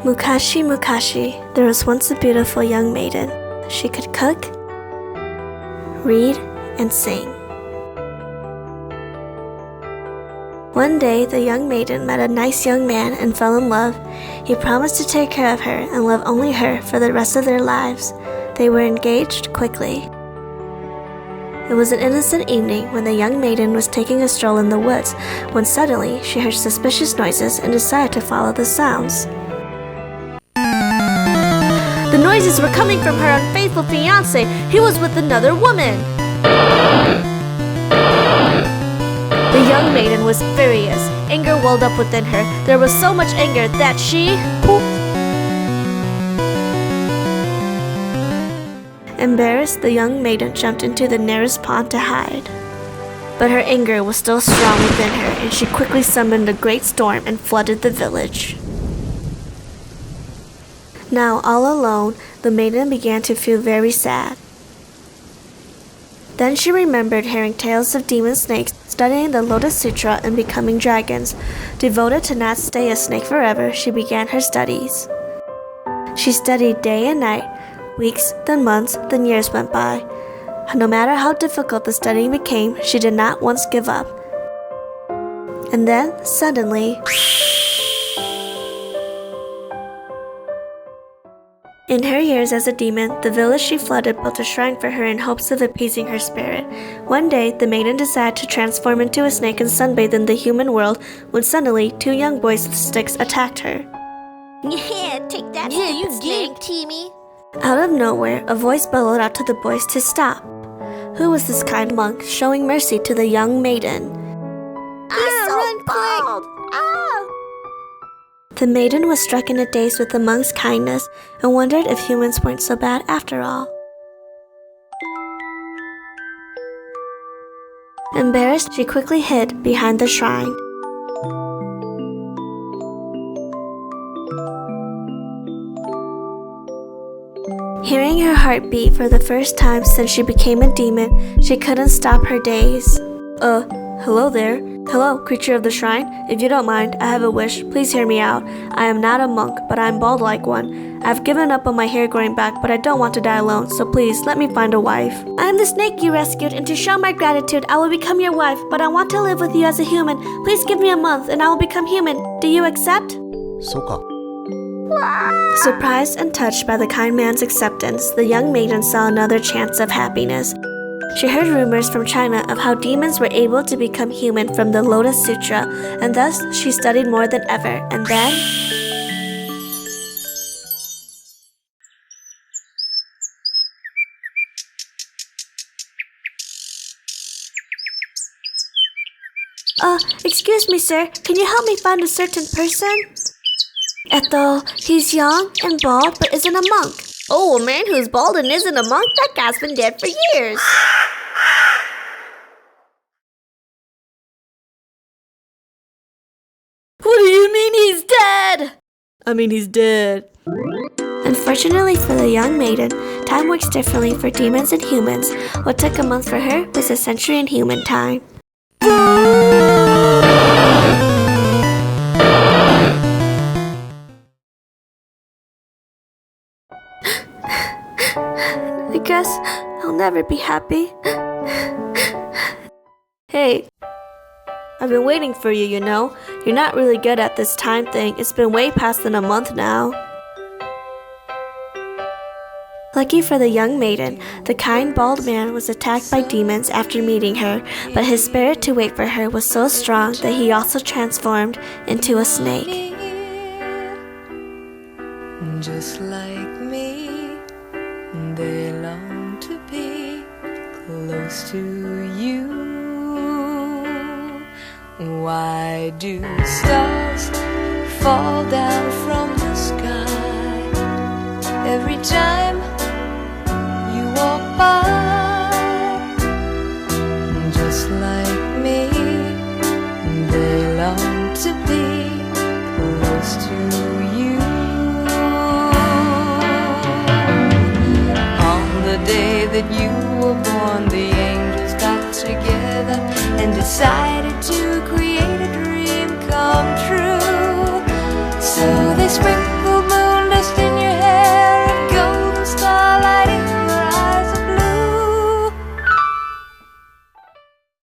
Mukashi, Mukashi, there was once a beautiful young maiden. She could cook, read, and sing. One day, the young maiden met a nice young man and fell in love. He promised to take care of her and love only her for the rest of their lives. They were engaged quickly. It was an innocent evening when the young maiden was taking a stroll in the woods when suddenly she heard suspicious noises and decided to follow the sounds. The noises were coming from her unfaithful fiancé. He was with another woman. The young maiden was furious. Anger welled up within her. There was so much anger that she... Embarrassed, the young maiden jumped into the nearest pond to hide. But her anger was still strong within her, and she quickly summoned a great storm and flooded the village. Now, all alone, the maiden began to feel very sad. Then she remembered hearing tales of demon snakes, studying the Lotus Sutra, and becoming dragons. Devoted to not stay a snake forever, she began her studies. She studied day and night. Weeks, then months, then years went by. No matter how difficult the studying became, she did not once give up. And then, suddenly, in her years as a demon, the village she flooded built a shrine for her in hopes of appeasing her spirit. One day, the maiden decided to transform into a snake and sunbathe in the human world when suddenly 2 young boys with sticks attacked her. Yeah, take that, you snake, Timmy. Out of nowhere, a voice bellowed out to the boys to stop. Who was this kind monk showing mercy to the young maiden? He's so bald. The maiden was struck in a daze with the monk's kindness and wondered if humans weren't so bad after all. Embarrassed, she quickly hid behind the shrine. Hearing her heart beat for the first time since she became a demon, she couldn't stop her daze. Hello there. Hello, creature of the shrine. If you don't mind, I have a wish. Please hear me out. I am not a monk, but I am bald like one. I've given up on my hair growing back, but I don't want to die alone, so please, let me find a wife. I am the snake you rescued, and to show my gratitude, I will become your wife, but I want to live with you as a human. Please give me a month, and I will become human. Do you accept? そうか。 Surprised and touched by the kind man's acceptance, the young maiden saw another chance of happiness. She heard rumors from China of how demons were able to become human from the Lotus Sutra, and thus she studied more than ever, and then... Excuse me, sir. Can you help me find a certain person? Ethel, he's young and bald, but isn't a monk. Oh, a man who's bald and isn't a monk? That guy's been dead for years. What do you mean he's dead? I mean, he's dead. Unfortunately for the young maiden, time works differently for demons and humans. What took a month for her was a century in human time. I guess I'll never be happy. Hey, I've been waiting for you, you know. You're not really good at this time thing. It's been way past than a month now. Lucky for the young maiden, the kind bald man was attacked by demons after meeting her, but his spirit to wait for her was so strong that he also transformed into a snake. Just like me, they long to be close to you. Why do stars fall down from the sky every time you walk by? Just like me, they long to be close to you. On the day that you were born, the angels got together and decided to create